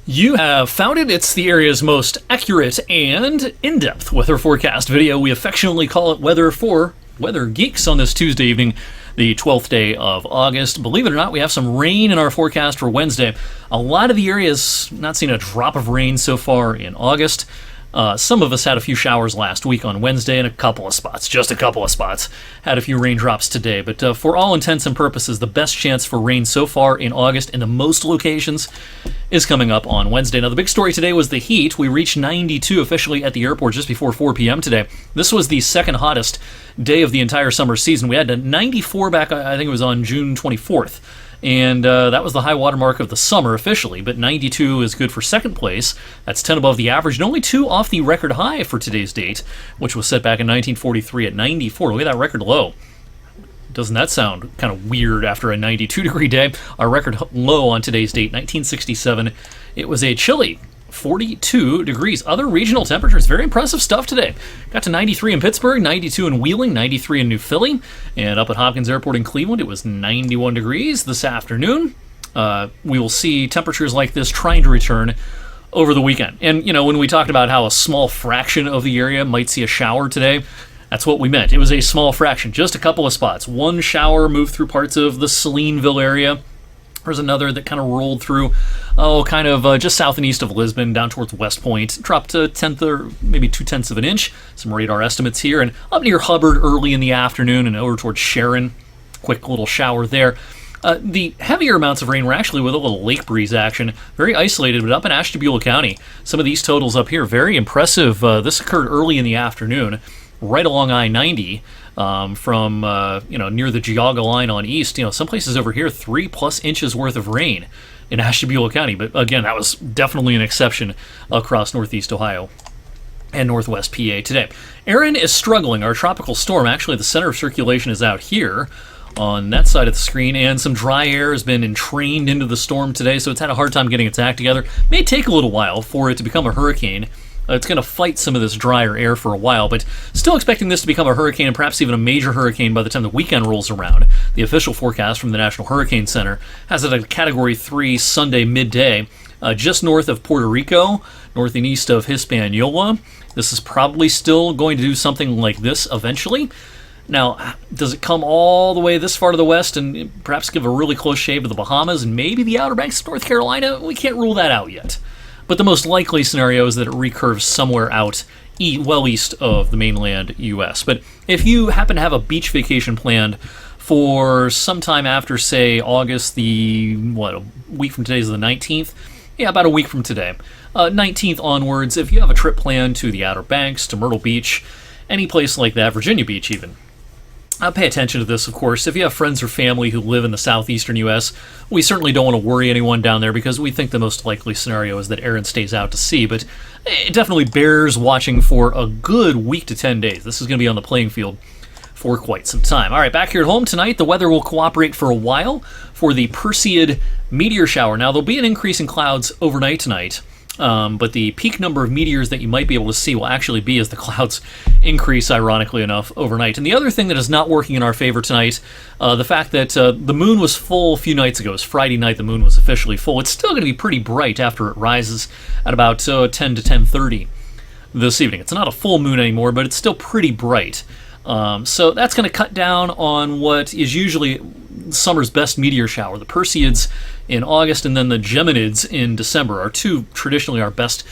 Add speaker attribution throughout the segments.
Speaker 1: You have found it. It's the area's most accurate and in-depth weather forecast video. We affectionately call it Weather for Weather Geeks on this Tuesday evening, the 12th day of August. Believe it or not, we have some rain in our forecast for Wednesday. A lot of the area's not seen a drop of rain so far in August. Some of us had a few showers last week on Wednesday, and just a couple of spots, had a few raindrops today. But for all intents and purposes, the best chance for rain so far in August in the most locations is coming up on Wednesday. Now, the big story today was the heat. We reached 92 officially at the airport just before 4 p.m. today. This was the second hottest day of the entire summer season. We had a 94 back, I think it was on June 24th. And that was the high water mark of the summer officially, but 92 is good for second place. That's 10 above the average, and only 2 off the record high for today's date, which was set back in 1943 at 94. Look at that record low. Doesn't that sound kind of weird after a 92-degree day? Our record low on today's date, 1967, it was a chilly 42 degrees. Other regional temperatures, very impressive stuff today. Got to 93 in Pittsburgh, 92 in Wheeling, 93 in New Philly, and up at Hopkins Airport in Cleveland, it was 91 degrees this afternoon. We will see temperatures like this trying to return over the weekend. And, you know, when we talked about how a small fraction of the area might see a shower today, that's what we meant. It was a small fraction, just a couple of spots. One shower moved through parts of the Salineville area. There's another that kind of rolled through, just south and east of Lisbon, down towards West Point. Dropped a tenth or maybe 2/10 of an inch. Some radar estimates here. And up near Hubbard early in the afternoon and over towards Sharon. Quick little shower there. The heavier amounts of rain were actually with a little lake breeze action. Very isolated, but up in Ashtabula County. Some of these totals up here, very impressive. This occurred early in the afternoon, right along I-90. From near the Geauga line on east, some places over here 3+ inches worth of rain in Ashtabula County. But again, that was definitely an exception across northeast Ohio and northwest PA today. Erin is struggling. Our tropical storm, actually the center of circulation is out here on that side of the screen, and some dry air has been entrained into the storm today, so it's had a hard time getting its act together. May take a little while for it to become a hurricane. It's going to fight some of this drier air for a while, but still expecting this to become a hurricane and perhaps even a major hurricane by the time the weekend rolls around. The official forecast from the National Hurricane Center has it at a Category 3 Sunday midday, just north of Puerto Rico, north and east of Hispaniola. This is probably still going to do something like this eventually. Now, does it come all the way this far to the west and perhaps give a really close shave to the Bahamas and maybe the Outer Banks of North Carolina? We can't rule that out yet. But the most likely scenario is that it recurves somewhere out well east of the mainland U.S. But if you happen to have a beach vacation planned for sometime after, say, August a week from today is the 19th? Yeah, about a week from today. 19th onwards, if you have a trip planned to the Outer Banks, to Myrtle Beach, any place like that, Virginia Beach even, pay attention to this, of course. If you have friends or family who live in the southeastern U.S., we certainly don't want to worry anyone down there because we think the most likely scenario is that Erin stays out to sea, but it definitely bears watching for a good week to 10 days. This is going to be on the playing field for quite some time. All right, back here at home tonight, the weather will cooperate for a while for the Perseid meteor shower. Now, there'll be an increase in clouds overnight tonight. But the peak number of meteors that you might be able to see will actually be as the clouds increase, ironically enough, overnight. And the other thing that is not working in our favor tonight, the fact that the moon was full a few nights ago. It was Friday night the moon was officially full. It's still going to be pretty bright after it rises at about 10 to 10:30 this evening. It's not a full moon anymore, but it's still pretty bright. So that's going to cut down on what is usually summer's best meteor shower. The Perseids in August and then the Geminids in December are traditionally our best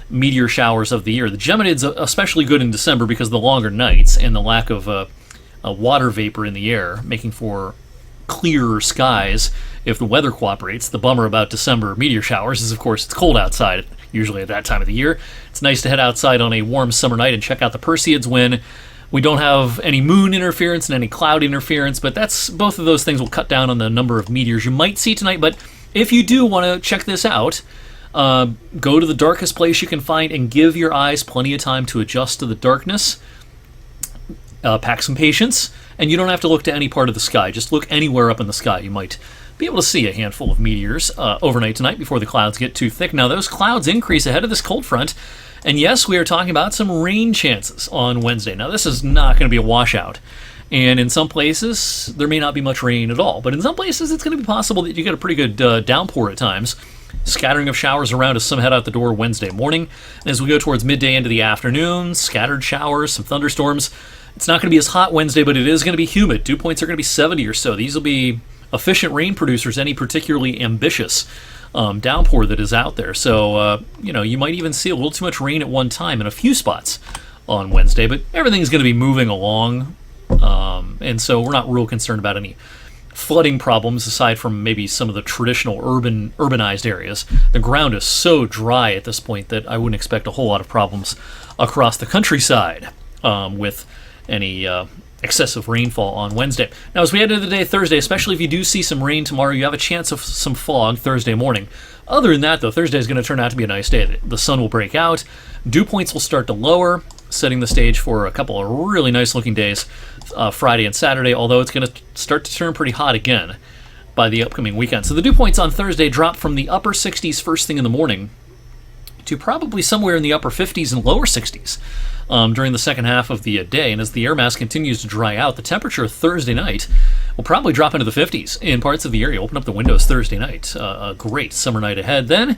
Speaker 1: meteor showers of the year. The Geminids are especially good in December because of the longer nights and the lack of water vapor in the air, making for clearer skies if the weather cooperates. The bummer about December meteor showers is, of course, it's cold outside, usually at that time of the year. It's nice to head outside on a warm summer night and check out the Perseids when we don't have any moon interference and any cloud interference, but both of those things will cut down on the number of meteors you might see tonight. But if you do want to check this out, go to the darkest place you can find and give your eyes plenty of time to adjust to the darkness. Pack some patience, and you don't have to look to any part of the sky. Just look anywhere up in the sky. You might be able to see a handful of meteors overnight tonight before the clouds get too thick. Now, those clouds increase ahead of this cold front. And yes, we are talking about some rain chances on Wednesday. Now, this is not going to be a washout. And in some places, there may not be much rain at all. But in some places, it's going to be possible that you get a pretty good downpour at times. Scattering of showers around as some head out the door Wednesday morning. And as we go towards midday into the afternoon, scattered showers, some thunderstorms. It's not going to be as hot Wednesday, but it is going to be humid. Dew points are going to be 70 or so. These will be efficient rain producers, any particularly ambitious downpour that is out there. So, you might even see a little too much rain at one time in a few spots on Wednesday, but everything's going to be moving along. And so we're not real concerned about any flooding problems aside from maybe some of the traditional urbanized areas. The ground is so dry at this point that I wouldn't expect a whole lot of problems across the countryside with any excessive rainfall on Wednesday. Now, as we head into the day Thursday, especially if you do see some rain tomorrow, you have a chance of some fog Thursday morning. Other than that, though, Thursday is going to turn out to be a nice day. The sun will break out. Dew points will start to lower, setting the stage for a couple of really nice-looking days Friday and Saturday, although it's going to start to turn pretty hot again by the upcoming weekend. So the dew points on Thursday drop from the upper 60s first thing in the morning to probably somewhere in the upper 50s and lower 60s during the second half of the day. And as the air mass continues to dry out, the temperature Thursday night will probably drop into the 50s in parts of the area. Open up the windows Thursday night. A great summer night ahead. Then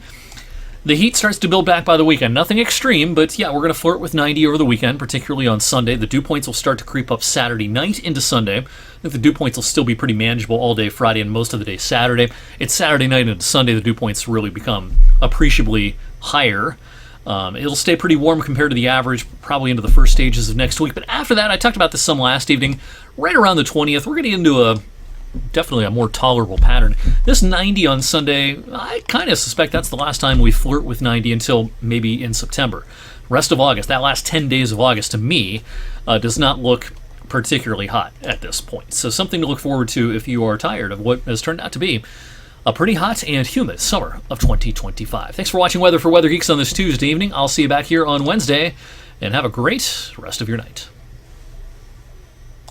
Speaker 1: the heat starts to build back by the weekend. Nothing extreme, but yeah, we're going to flirt with 90 over the weekend, particularly on Sunday. The dew points will start to creep up Saturday night into Sunday. I think the dew points will still be pretty manageable all day Friday and most of the day Saturday. It's Saturday night into Sunday the dew points really become appreciably higher. It'll stay pretty warm compared to the average, probably into the first stages of next week. But after that, I talked about this some last evening, right around the 20th, we're getting into definitely a more tolerable pattern. This 90 on Sunday, I kind of suspect that's the last time we flirt with 90 until maybe in September. Rest of August, that last 10 days of August, to me, does not look particularly hot at this point. So something to look forward to if you are tired of what has turned out to be a pretty hot and humid summer of 2025. Thanks for watching Weather for Weather Geeks on this Tuesday evening. I'll see you back here on Wednesday, and have a great rest of your night.